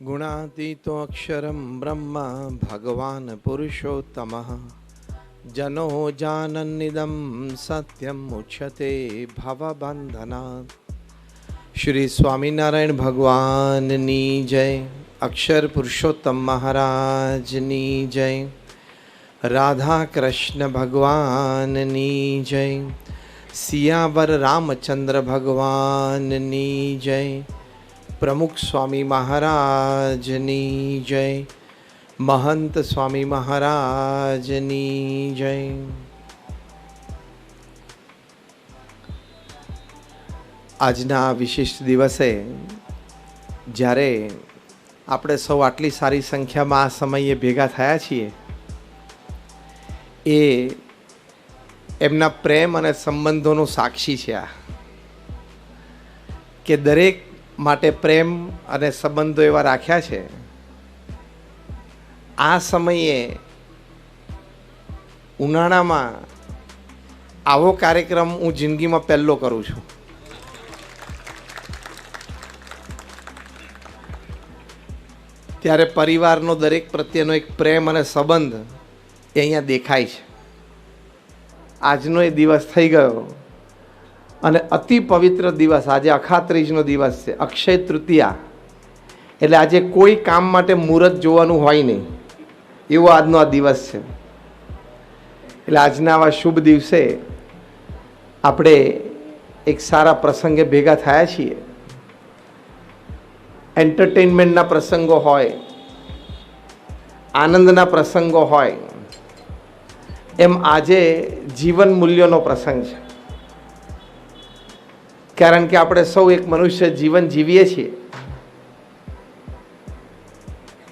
गुणातीतो अक्षरं ब्रह्म भगवान् पुरुषोत्तमः जनो जानन्निदं सत्यम मुच्यते भवबंधनात्। श्री स्वामीनारायण भगवाननी जय। अक्षर पुरुषोत्तम महाराजनी जय। राधा कृष्ण भगवाननी जय। सियावर रामचंद्र भगवाननी जय। प्रमुख स्वामी महाराजनी जय। महंत स्वामी महाराजनी जय। આજના વિશિષ્ટ દિવસે જ્યારે આપણે સૌ આટલી સારી સંખ્યામાં આ સમયે ભેગા થયા છીએ, એ એમના પ્રેમ અને સંબંધોનો સાક્ષી છે આ કે દરેક માટે પ્રેમ અને સંબંધો એવા રાખ્યા છે। આ સમયે ઉનાળામાં આવો કાર્યક્રમ હું જિંદગીમાં પહેલો કરું છું। ત્યારે પરિવારનો દરેક પ્રત્યેનો એક પ્રેમ અને સંબંધ એ અહીંયા દેખાય છે। આજનો એ દિવસ થઈ ગયો અને અતિ પવિત્ર દિવસ, આજે અખાત્રીજનો દિવસ છે, અક્ષય તૃતીયા। એટલે આજે કોઈ કામ માટે મુહૂર્ત જોવાનું હોય નહીં, એવો આજનો આ દિવસ છે। એટલે આજના આવા શુભ દિવસે આપણે એક સારા પ્રસંગે ભેગા થયા છીએ। એન્ટરટેનમેન્ટના પ્રસંગો હોય, આનંદના પ્રસંગો હોય, એમ આજે જીવન મૂલ્યોનો પ્રસંગ છે। કારણ કે આપણે સૌ એક મનુષ્ય જીવન જીવીએ છીએ।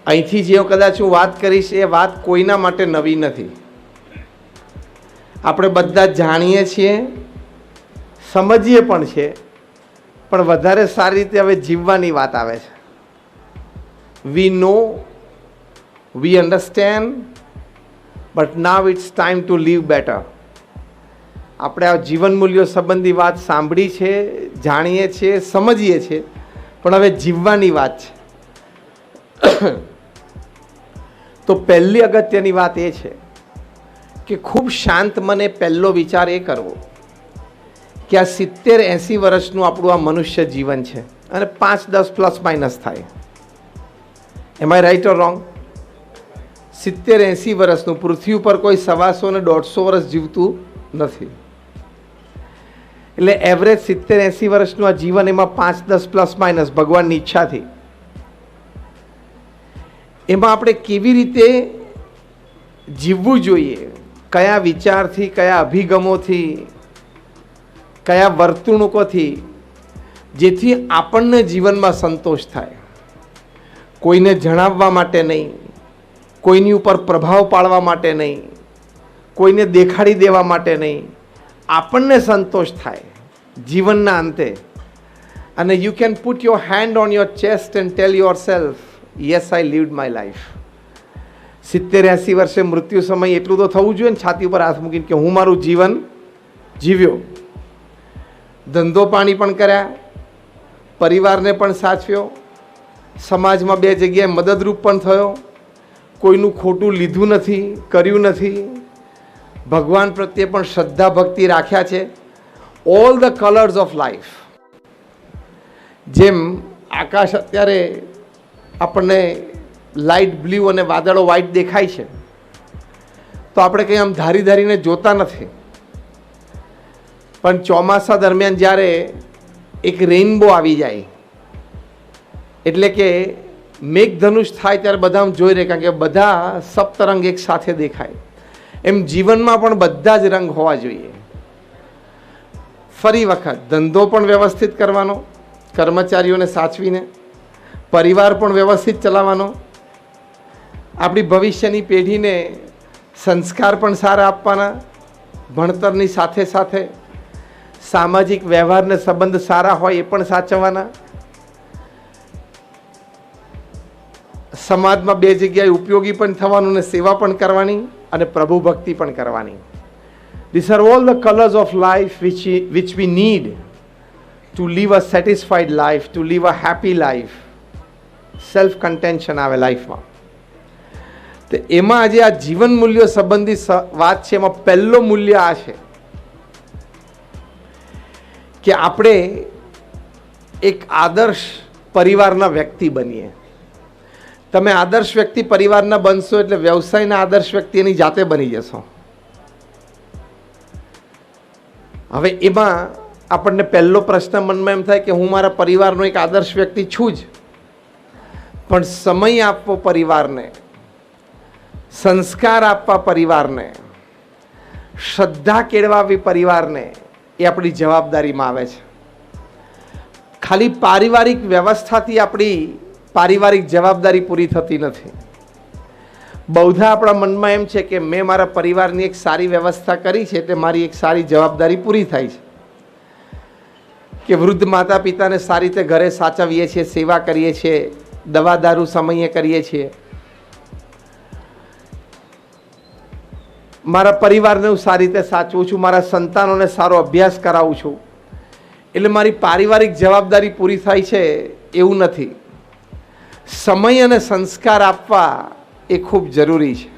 અહીંથી જે કદાચ હું વાત કરીશ એ વાત કોઈના માટે નવી નથી। આપણે બધા જાણીએ છીએ, સમજીએ પણ છે, પણ વધારે સારી રીતે હવે જીવવાની વાત આવે છે। We know, we understand, but now it's time to live better. આપણે આ જીવન મૂલ્યો સંબંધી વાત સાંભળી છે, જાણીએ છીએ, સમજીએ છીએ, પણ હવે જીવવાની વાત છે। તો પહેલી અગત્યની વાત એ છે કે ખૂબ શાંત મને પહેલો વિચાર એ કરવો કે આ 70-80 વર્ષનું આપણું આ મનુષ્ય જીવન છે અને 5-10 પ્લસ માઇનસ થાય। એમ આઈ રાઈટ ઓર રોંગ? 70-80 વર્ષનું, પૃથ્વી ઉપર કોઈ 125 ને 150 વર્ષ જીવતું નથી। એટલે એવરેજ 70-80 વર્ષનું આ જીવન, એમાં 5-10 પ્લસ માઇનસ ભગવાનની ઈચ્છાથી, એમાં આપણે કેવી રીતે જીવવું જોઈએ, કયા વિચારથી, કયા અભિગમોથી, કયા વર્તણૂકોથી, જેથી આપણને જીવનમાં સંતોષ થાય। કોઈને જણાવવા માટે નહીં, કોઈની ઉપર પ્રભાવ પાડવા માટે નહીં, કોઈને દેખાડી દેવા માટે નહીં, આપણને સંતોષ થાય જીવનના અંતે। અને you can put your hand on your chest and tell your self, yes I lived my life. 70-80 વર્ષે મૃત્યુ સમય એટલું તો થવું જોઈએ ને, છાતી ઉપર હાથ મૂકીને કે હું મારું જીવન જીવ્યો, ધંધો પાણી પણ કર્યા, પરિવારને પણ સાચવ્યો, સમાજમાં 2 જગ્યાએ મદદરૂપ પણ થયો, કોઈનું ખોટું લીધું નથી, કર્યું નથી, ભગવાન પ્રત્યે પણ શ્રદ્ધા ભક્તિ રાખ્યા છે। All the colours of life. જેમ આકાશ અત્યારે આપણને લાઇટ બ્લુ અને વાદળો વ્હાઈટ દેખાય છે, તો આપણે કંઈ આમ ધારી ધારીને જોતા નથી, પણ ચોમાસા દરમિયાન જ્યારે એક રેઇનબો આવી જાય, એટલે કે મેઘધનુષ થાય, ત્યારે બધા આમ જોઈ રહે, કારણ કે બધા સપ્તરંગ એક સાથે દેખાય। એમ જીવનમાં પણ બધા જ રંગ હોવા જોઈએ। ફરી વખત ધંધો પણ વ્યવસ્થિત કરવાનો, કર્મચારીઓને સાચવીને, પરિવાર પણ વ્યવસ્થિત ચલાવવાનો, આપણી ભવિષ્યની પેઢીને સંસ્કાર પણ સારા આપવાના, ભણતરની સાથે સાથે સામાજિક વ્યવહારને સંબંધ સારા હોય એ પણ સાચવવાના, સમાજમાં 2 જગ્યાએ ઉપયોગી પણ થવાનું અને સેવા પણ કરવાની અને પ્રભુ ભક્તિ પણ કરવાની। These are all the colors of life which we need to live a satisfied life, to live a happy life. Self contention આવે લાઈફમાં. તો એમાં આજે આ જીવન મૂલ્યો સંબંધી વાત છે. એમાં પહેલો મૂલ્ય આ છે કે આપણે એક આદર્શ પરિવારના વ્યક્તિ બનીએ. તમે આદર્શ વ્યક્તિ પરિવારના બનશો એટલે વ્યવસાયના આદર્શ વ્યક્તિ એની જાતે બની જશો. હવે એમાં આપણને પહેલો પ્રશ્ન મનમાં એમ થાય કે હું મારા પરિવારનો એક આદર્શ વ્યક્તિ છું જ, પણ સમય આપવો પરિવારને, સંસ્કાર આપવા પરિવારને, શ્રદ્ધા કેળવાવી પરિવારને, એ આપણી જવાબદારીમાં આવે છે. ખાલી પારિવારિક વ્યવસ્થાથી આપણી પારિવારિક જવાબદારી પૂરી થતી નથી. બહુધા આપણા મનમાં એમ છે કે મેં મારા પરિવારની એક સારી વ્યવસ્થા કરી છે એટલે મારી એક સારી જવાબદારી પૂરી થાય છે, કે વૃદ્ધ માતા પિતાને સારી રીતે ઘરે સાચવીએ છીએ, સેવા કરીએ છીએ, દવા દારૂ સમયે કરીએ છીએ, મારા પરિવારને હું સારી રીતે સાચવું છું, મારા સંતાનોને સારો અભ્યાસ કરાવું છું એટલે મારી પારિવારિક જવાબદારી પૂરી થાય છે, એવું નથી. સમય અને સંસ્કાર આપવા એ ખૂબ જરૂરી છે.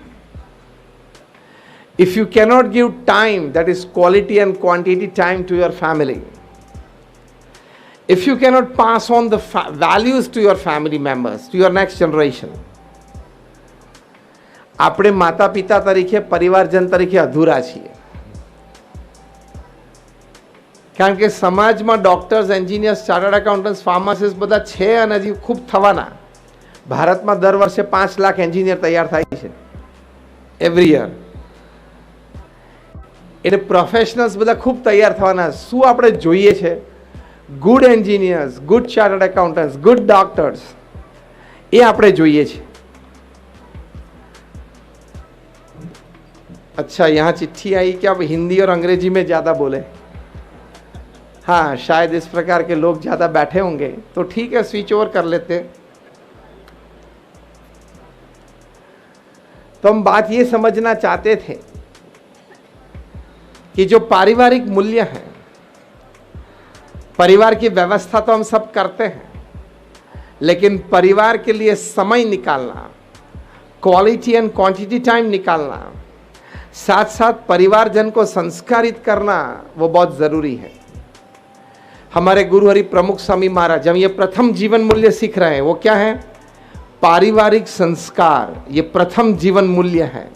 If you cannot give time, that is quality and quantity time to your family, if you cannot pass on the values to your family members, to your next generation, આપણે માતા પિતા તરીકે, પરિવારજન તરીકે અધૂરા છીએ. કારણ કે સમાજમાં doctors, engineers, chartered accountants, pharmacist બધા છે અને હજી ખૂબ થવાના. ભારતમાં દર વર્ષે 5 લાખ એન્જિનિયર તૈયાર થાય છે એવરી યર. એટલે પ્રોફેશનલ્સ બધા ખૂબ તૈયાર થવાના. શું આપણે જોઈએ છે? Good engineers, good chartered accountants, good doctors, ये આપણે જોઈએ છે. अच्छा, यहाँ चिट्ठी आई कि आप हिंदी और अंग्रेजी में ज़्यादा बोले. हाँ, शायद इस प्रकार के लोग ज़्यादा बैठे होंगे, तो ठीक है, स्विच ओवर कर लेते. तो हम बात ये समझना चाहते थे कि जो पारिवारिक मूल्य हैं, परिवार की व्यवस्था तो हम सब करते हैं, लेकिन परिवार के लिए समय निकालना, क्वालिटी एंड क्वांटिटी टाइम निकालना, साथ साथ परिवारजन को संस्कारित करना, वो बहुत ज़रूरी है. हमारे गुरु हरि प्रमुख स्वामी महाराज हम ये प्रथम जीवन मूल्य सीख रहे हैं. वो क्या है? पारिवारिक संस्कार. ये प्रथम जीवन मूल्य है.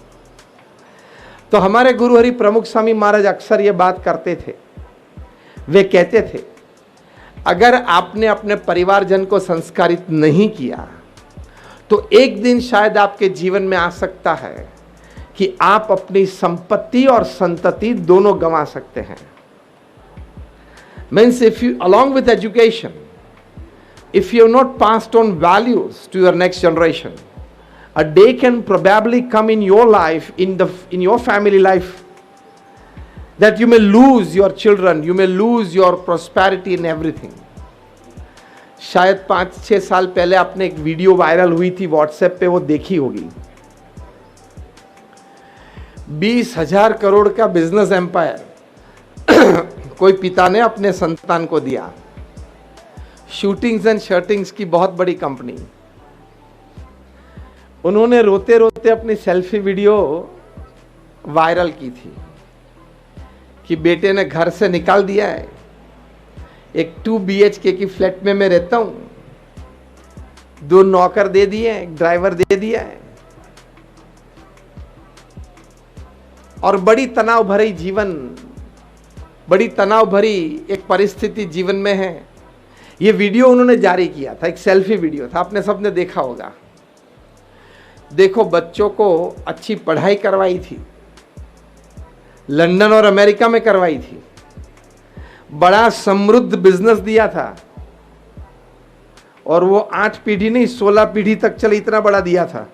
तो हमारे गुरु हरि प्रमुख स्वामी महाराज अक्सर ये बात करते थे. वे कहते थे, अगर आपने अपने परिवारजन को संस्कारित नहीं किया तो एक दिन शायद आपके जीवन में आ सकता है कि आप अपनी संपत्ति और संतति दोनों गंवा सकते हैं. Means if you, along with education, if you have not passed on values to your next generation, a day can probably come in your life, in your family life, that you may lose your children, you may lose your prosperity in everything. शायद 5-6 साल पहले आपने एक video viral हुई थी WhatsApp पे, वो देखी होगी. 20,000 करोड़ का बिजनेस एम्पायर कोई पिता ने अपने संतान को दिया. शूटिंग्स एंड शर्टिंग्स की बहुत बड़ी कंपनी. उन्होंने रोते रोते अपनी सेल्फी वीडियो वायरल की थी कि बेटे ने घर से निकाल दिया है, एक 2 BHK की फ्लैट में मैं रहता हूं, 2 नौकर दे दिए, एक ड्राइवर दे दिया है, और बड़ी तनाव भरी जीवन, बड़ी तनाव भरी एक परिस्थिति जीवन में है. ये वीडियो उन्होंने जारी किया था, एक सेल्फी वीडियो था, आपने सबने देखा होगा. देखो, बच्चों को अच्छी पढ़ाई करवाई थी, लंदन और अमेरिका में करवाई थी, बड़ा समृद्ध बिजनेस दिया था, और वो 8 पीढ़ी नहीं 16 पीढ़ी तक चले, इतना बड़ा दिया था.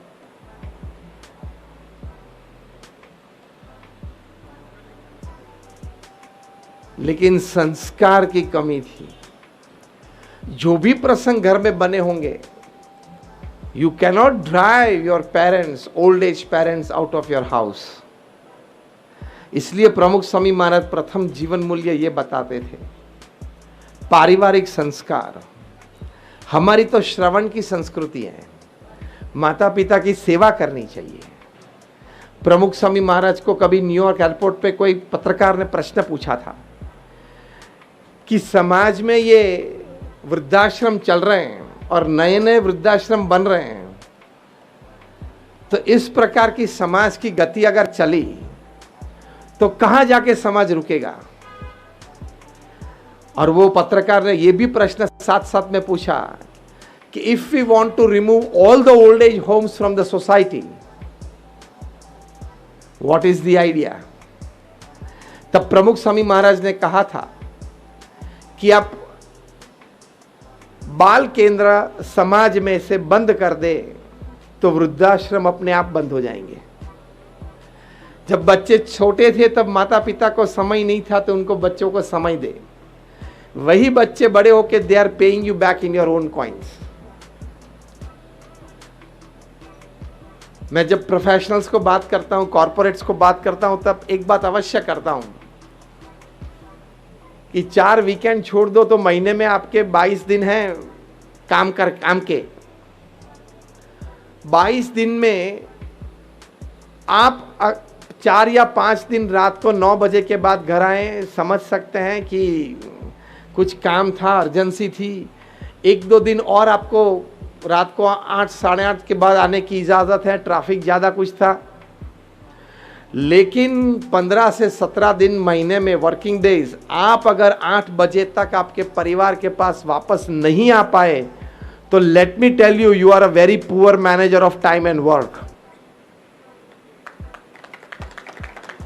लेकिन संस्कार की कमी थी. जो भी प्रसंग घर में बने होंगे, you cannot drive your parents, old age parents, out of your house. इसलिए प्रमुख स्वामी महाराज प्रथम जीवन मूल्य ये बताते थे, पारिवारिक संस्कार. हमारी तो श्रवण की संस्कृति है, माता पिता की सेवा करनी चाहिए। प्रमुख स्वामी महाराज को कभी न्यूयॉर्क एयरपोर्ट पे कोई पत्रकार ने प्रश्न पूछा था कि समाज में ये वृद्धाश्रम चल रहे हैं और नए नए वृद्धाश्रम बन रहे हैं, तो इस प्रकार की समाज की गति अगर चली तो कहां जाके समाज रुकेगा। और वो पत्रकार ने ये भी प्रश्न साथ साथ में पूछा कि if we want to remove all the old age homes from the society, what is the idea. तब प्रमुख स्वामी महाराज ने कहा था कि आप बाल केंद्र समाज में से बंद कर दे तो वृद्धाश्रम अपने आप बंद हो जाएंगे। जब बच्चे छोटे थे तब माता पिता को समय नहीं था तो उनको बच्चों को समय दे। वही बच्चे बड़े होके they are paying you back in your own coins. मैं जब प्रोफेशनल्स को बात करता हूं, कॉर्पोरेट्स को बात करता हूं, तब एक बात अवश्य करता हूं कि 4 वीकेंड छोड़ दो तो महीने में आपके 22 दिन हैं काम के। 22 दिन में आप 4 या 5 दिन रात को 9 बजे के बाद घर आए, समझ सकते हैं कि कुछ काम था, अर्जेंसी थी। 1-2 दिन और आपको रात को 8 साढ़े 8 के बाद आने की इजाज़त है, ट्रैफिक ज़्यादा कुछ था। लेकिन 15 से 17 दिन महीने में वर्किंग डेज आप अगर 8 बजे तक आपके परिवार के पास वापस नहीं आ पाए तो let me tell you, you are a very poor manager of time and work.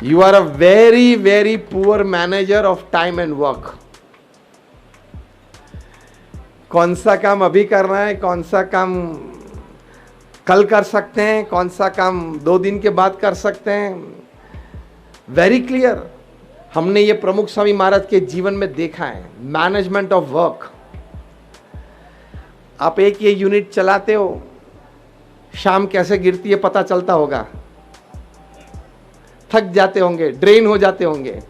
You are a very very poor manager of time and work. कौन सा काम अभी करना है, कौन सा काम कल कर सकते हैं, कौन सा काम 2 दिन के बाद कर सकते हैं, वेरी क्लियर। हमने ये प्रमुख स्वामी महाराज के जीवन में देखा है। Management of work. आप एक ये यूनिट चलाते हो, शाम कैसे गिरती है पता चलता होगा, थक जाते होंगे, ड्रेन हो जाते होंगे।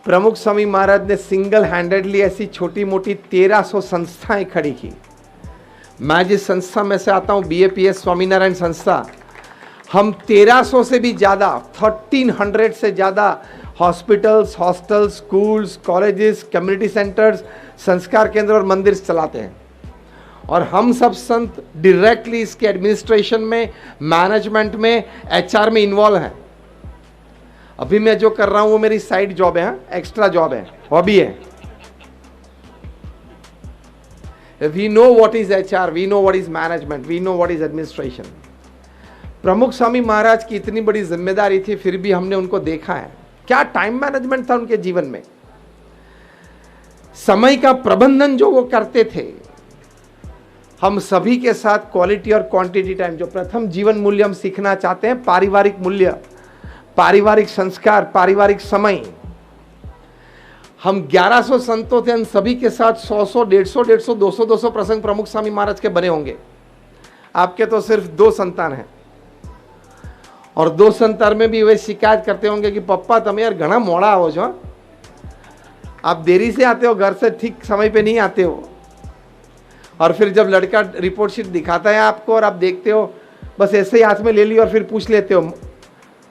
प्रमुख स्वामी महाराज ने सिंगल हैंडेडली ऐसी छोटी मोटी 1300 संस्थाएं खड़ी की। मैं जिस संस्था में से आता हूं, BAPS स्वामीनारायण संस्था, हम 1300 से भी ज़्यादा, 1300 से ज़्यादा hospitals, hostels, schools, colleges, community centres, संस्कार केंद्र और मंदिर चलाते हैं। और हम सब संत डायरेक्टली इसके एडमिनिस्ट्रेशन में, मैनेजमेंट में, HR में इन्वॉल्व हैं। अभी मैं जो कर रहा हूं वो मेरी साइड जॉब है, एक्स्ट्रा जॉब है, हॉबी है। We know what is HR, we know what is management, we know what is administration. प्रमुख स्वामी महाराज की इतनी बड़ी जिम्मेदारी थी, फिर भी हमने उनको देखा है क्या टाइम मैनेजमेंट था उनके जीवन में। समय का प्रबंधन जो वो करते थे। हम सभी के साथ क्वालिटी और क्वांटिटी टाइम, जो प्रथम जीवन मूल्य हम सीखना चाहते हैं, पारिवारिक मूल्य, पारिवारिक संस्कार, पारिवारिक समय। हम 1100 संतों थे, हम सभी के साथ 100, 150, 200 प्रसंग प्रमुख स्वामी महाराज के बने होंगे। आपके तो सिर्फ 2 संतान हैं और 2 संतान में भी वे शिकायत करते होंगे कि पप्पा तुम यार घना मोड़ा हो जो, आप देरी से आते हो, घर से ठीक समय पे नहीं आते हो। और फिर जब लड़का रिपोर्ट शीट दिखाता है आपको और आप देखते हो, बस ऐसे ही हाथ में ले ली और फिर पूछ लेते हो,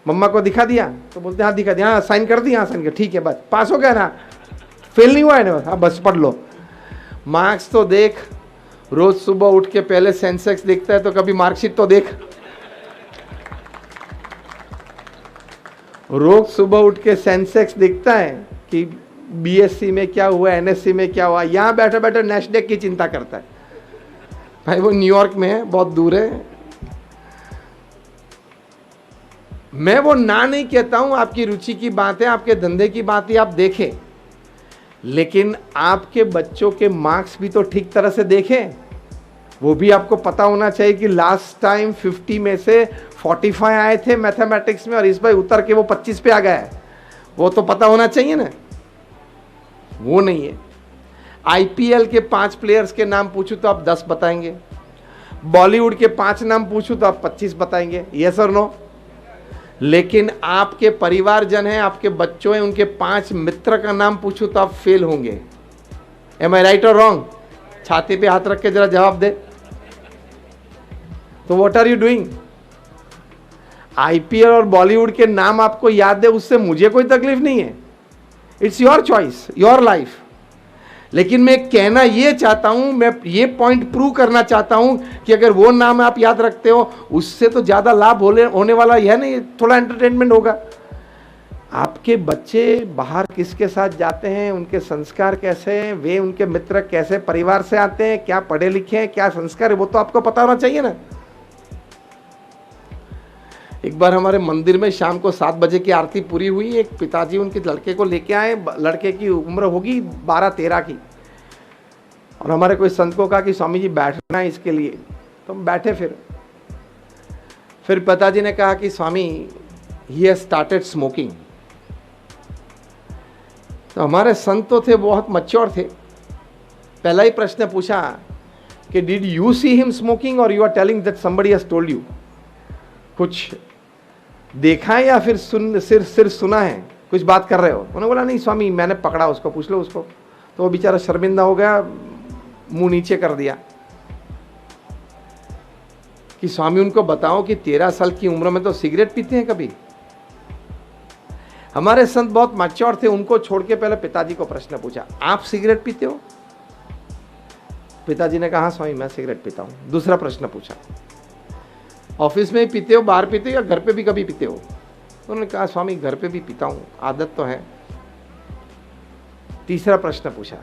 मम्मा को दिखा दिया? तो बोलते हाँ दिखा दिया, हाँ साइन कर दिया, हाँ साइन कर, ठीक है बस पास हो गया ना, फेल नहीं हुआ है ना, बस हाँ बस पढ़ लो। मार्क्स तो देख, रोज सुबह उठ के पहले सेंसेक्स देखता है तो कभी मार्कशीट तो देख। रोज सुबह उठ के सेंसेक्स देखता है कि BSc में क्या हुआ, NSC में क्या हुआ। यहाँ बैठे बैठे नेशडेक की चिंता करता है। भाई वो न्यूयॉर्क में है, बहुत दूर है। मैं वो ना नहीं कहता हूं, आपकी रुचि की बात है, आपके धंधे की बात है, आप देखें, लेकिन आपके बच्चों के मार्क्स भी तो ठीक तरह से देखें। वो भी आपको पता होना चाहिए कि लास्ट टाइम 50 में से 45 आए थे मैथमेटिक्स में और इस बार उतर के वो 25 पे आ गया है। वो तो पता होना चाहिए ना, वो नहीं है। IPL के 5 प्लेयर्स के नाम पूछूं तो आप 10 बताएंगे, बॉलीवुड के 5 नाम पूछूं तो आप 25 बताएंगे, यस और नो। लेकिन आपके परिवारजन हैं, आपके बच्चों हैं, उनके 5 मित्र का नाम पूछूं तो आप फेल होंगे। एम आई राइट और रॉन्ग? छाती पे हाथ रख के जरा जवाब दे। तो what are you doing? IPL और बॉलीवुड के नाम आपको याद है, उससे मुझे कोई तकलीफ नहीं है। It's your choice, your life. लेकिन मैं कहना ये चाहता हूं, मैं ये पॉइंट प्रूव करना चाहता हूं कि अगर वो नाम आप याद रखते हो, उससे तो ज्यादा लाभ होने वाला है नहीं, थोड़ा एंटरटेनमेंट होगा। आपके बच्चे बाहर किसके साथ जाते हैं, उनके संस्कार कैसे हैं, वे उनके मित्र कैसे परिवार से आते हैं, क्या पढ़े लिखे हैं, क्या संस्कार है, वो तो आपको पता होना चाहिए ना। एक बार हमारे मंदिर में शाम को 7 बजे की आरती पूरी हुई। एक पिताजी उनके लड़के को लेके आए, लड़के की उम्र होगी 12-13 की, और हमारे कोई संत को कहा कि स्वामी जी बैठना है इसके लिए, तो हम बैठे। फिर पिताजी ने कहा कि स्वामी ही हैज स्टार्टेड स्मोकिंग। तो हमारे संत तो थे, बहुत मैच्योर थे। पहला ही प्रश्न पूछा कि did you see him smoking और you are telling that somebody has told you? कुछ देखा है या फिर सिर्फ सुना है, कुछ बात कर रहे हो? उन्होंने बोला नहीं स्वामी, मैंने पकड़ा उसको, पूछ लो उसको। तो वो बेचारा शर्मिंदा हो गया, मुंह नीचे कर दिया कि स्वामी उनको बताओ कि 13 साल की उम्र में तो सिगरेट पीते हैं कभी? हमारे संत बहुत मैच्योर थे, उनको छोड़ के पहले पिताजी को प्रश्न पूछा, आप सिगरेट पीते हो? पिताजी ने कहा हाँ स्वामी मैं सिगरेट पीता हूं। दूसरा प्रश्न पूछा, ऑफिस में ही पीते हो, बाहर पीते हो या घर पे भी कभी पीते हो? उन्होंने कहा स्वामी घर पे भी पीता हूं, आदत तो है। तीसरा प्रश्न पूछा,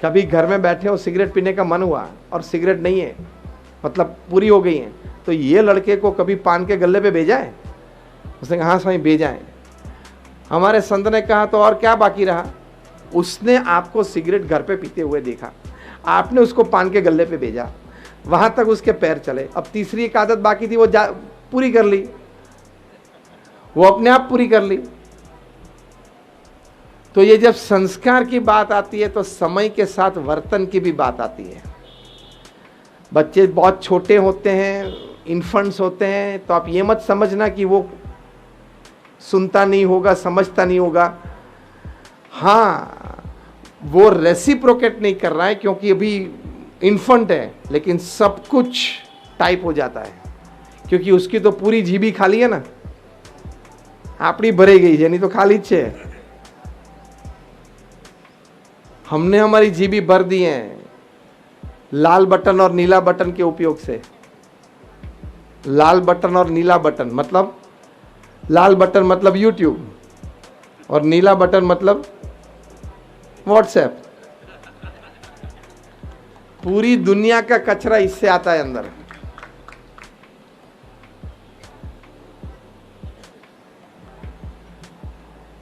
कभी घर में बैठे हो सिगरेट पीने का मन हुआ और सिगरेट नहीं है, मतलब पूरी हो गई है, तो ये लड़के को कभी पान के गल्ले पे भेजा है? उसने कहा हाँ स्वामी भेजा है। हमारे संत ने कहा तो और क्या बाकी रहा? उसने आपको सिगरेट घर पे पीते हुए देखा, आपने उसको पान के गल्ले पे भेजा, वहां तक उसके पैर चले। अब तीसरी एक आदत बाकी थी, वो पूरी कर ली, वो अपने आप पूरी कर ली। तो ये जब संस्कार की बात आती है तो समय के साथ वर्तन की भी बात आती है। बच्चे बहुत छोटे होते हैं, इन्फेंट्स होते हैं, तो आप ये मत समझना कि वो सुनता नहीं होगा, समझता नहीं होगा। हाँ, वो रेसिप्रोकेट नहीं कर रहा है क्योंकि अभी इन्फेंट है, लेकिन सब कुछ टाइप हो जाता है क्योंकि उसकी तो पूरी जीबी खाली है ना, आपड़ी भरे गई है, नहीं तो खाली छे। हमने हमारी जीबी भर दी है लाल बटन और नीला बटन के उपयोग से। लाल बटन और नीला बटन मतलब, लाल बटन मतलब यूट्यूब और नीला बटन मतलब व्हाट्सएप। पूरी दुनिया का कचरा इससे आता है अंदर।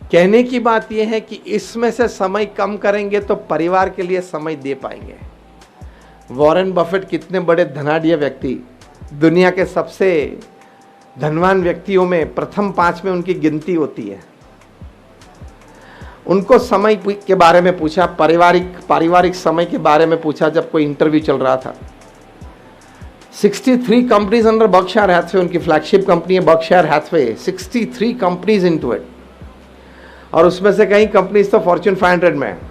कहने की बात यह है कि इसमें से समय कम करेंगे तो परिवार के लिए समय दे पाएंगे। वॉरेन बफेट कितने बड़े धनाढ्य व्यक्ति, दुनिया के सबसे धनवान व्यक्तियों में प्रथम 5 में उनकी गिनती होती है। उनको समय के बारे में पूछा, पारिवारिक समय के बारे में पूछा जब कोई इंटरव्यू चल रहा था। 63 कंपनीज अंडर बर्कशायर हैथवे, उनकी फ्लैगशिप कंपनी है Berkshire Hathaway. 63 companies into it, और उसमें से कई कंपनीज तो फॉर्च्यून 500 में है।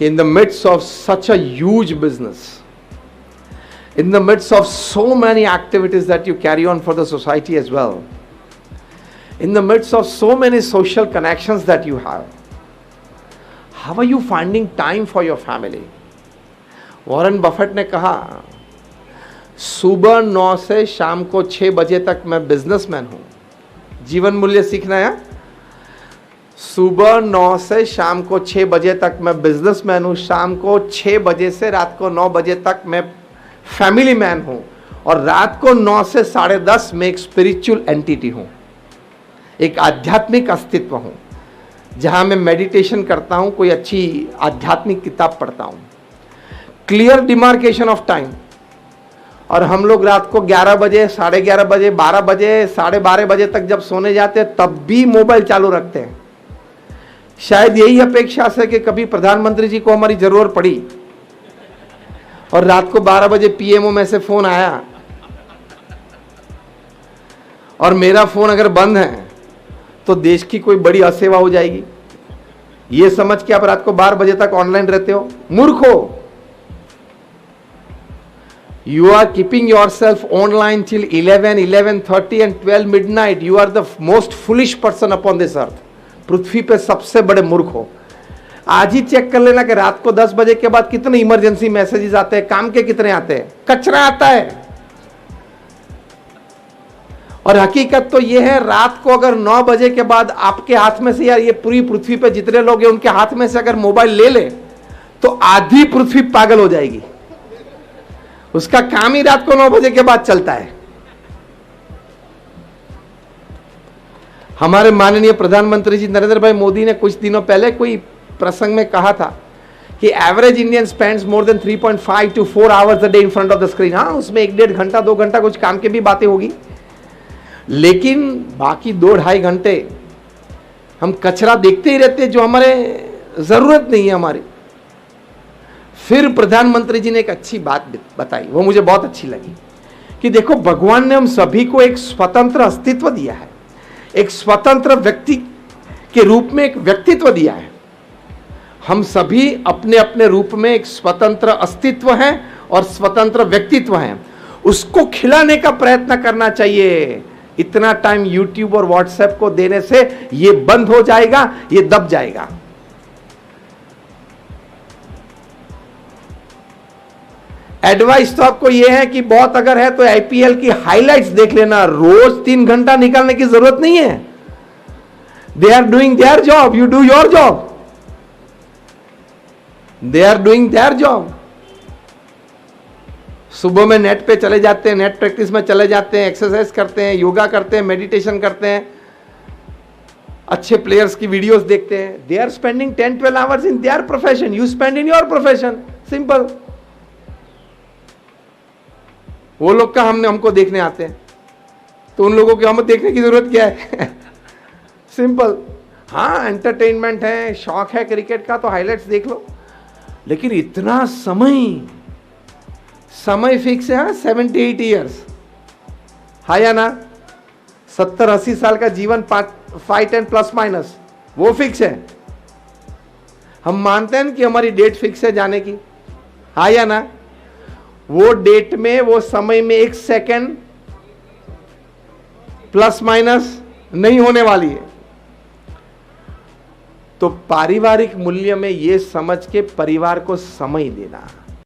In the midst of such a huge business, in the midst of so many activities that you carry on for the society as well, in the midst of so many social connections that you have, how are you finding time for your family? Warren Buffett ने कहा, सुबह 9 से शाम को 6 बजे तक मैं businessman हूं। जीवन मूल्य सीखना है। सुबह 9 से शाम को 6 बजे तक मैं बिजनेसमैन हूँ, शाम को 6 बजे से रात को 9 बजे तक मैं फैमिली मैन हूँ, और रात को 9 से 10:30 में एक स्पिरिचुअल एंटिटी हूँ, एक आध्यात्मिक अस्तित्व हूँ, जहाँ मैं मेडिटेशन करता हूँ, कोई अच्छी आध्यात्मिक किताब पढ़ता हूँ। Clear demarcation of time. और हम लोग रात को 11 बजे, 11:30 बजे, 12 बजे, 12:30 बजे तक जब सोने जाते हैं तब भी मोबाइल चालू रखते हैं। शायद यही अपेक्षा से कि कभी प्रधानमंत्री जी को हमारी जरूरत पड़ी और रात को 12 बजे पीएमओ में से फोन आया और मेरा फोन अगर बंद है तो देश की कोई बड़ी असेवा हो जाएगी। ये समझ के आप रात को 12 बजे तक ऑनलाइन रहते हो, मूर्ख हो। You are keeping yourself online till 11, 11:30 and 12 midnight. You are the most foolish person upon this earth. पृथ्वी पे सबसे बड़े मूर्ख हो। आज ही चेक कर लेना कि रात को 10 बजे के बाद कितने इमरजेंसी मैसेजेस आते हैं, काम के कितने आते हैं, कचरा आता है। और हकीकत तो यह है, रात को अगर 9 बजे के बाद आपके हाथ में से, यार ये पूरी पृथ्वी पे जितने लोग हैं उनके हाथ में से अगर मोबाइल ले ले तो आधी पृथ्वी पागल हो जाएगी। उसका काम ही रात को 9 बजे के बाद चलता है। हमारे माननीय प्रधानमंत्री जी नरेंद्र भाई मोदी ने कुछ दिनों पहले कोई प्रसंग में कहा था कि average Indian spends more than 3.5 to 4 hours a day in front of the screen. हाँ, उसमें 1-1.5 घंटा 2 घंटा कुछ काम की भी बातें होगी, लेकिन बाकी 2-2.5 घंटे हम कचरा देखते ही रहते हैं जो हमारे जरूरत नहीं है हमारी। फिर प्रधानमंत्री जी ने एक अच्छी बात बताई, वो मुझे बहुत अच्छी लगी कि देखो, भगवान ने हम सभी को एक स्वतंत्र अस्तित्व दिया है, एक स्वतंत्र व्यक्ति के रूप में एक व्यक्तित्व दिया है। हम सभी अपने अपने रूप में एक स्वतंत्र अस्तित्व हैं और स्वतंत्र व्यक्तित्व हैं। उसको खिलाने का प्रयत्न करना चाहिए। इतना टाइम YouTube और WhatsApp को देने से ये बंद हो जाएगा, ये दब जाएगा। एडवाइस तो आपको यह है कि बहुत अगर है तो IPL की हाइलाइट्स देख लेना, रोज 3 घंटा निकालने की जरूरत नहीं है। They are doing their job, you do your job. They are doing their job. सुबह में नेट पे चले जाते हैं, नेट प्रैक्टिस में चले जाते हैं, एक्सरसाइज करते हैं, योगा करते हैं, मेडिटेशन करते हैं, अच्छे प्लेयर्स की वीडियोस देखते हैं। They are spending 10-12 hours in their profession, you spend in your profession. Simple. वो लोग का हमको देखने आते हैं, तो उन लोगों की हमें देखने की जरूरत क्या है? सिंपल। हाँ, एंटरटेनमेंट है, शौक है क्रिकेट का, तो हाइलाइट्स देख लो, लेकिन इतना समय फिक्स है। हाँ, 78 ईयर्स, हाँ या ना? 70-80 साल का जीवन, 5-10 प्लस माइनस, वो फिक्स है। हम मानते हैं कि हमारी डेट फिक्स है जाने की, हाँ या ना? वो डेट में, वो समय में 1 सेकेंड प्लस माइनस नहीं होने वाली है। तो पारिवारिक मूल्य में ये समझ के परिवार को समय देना,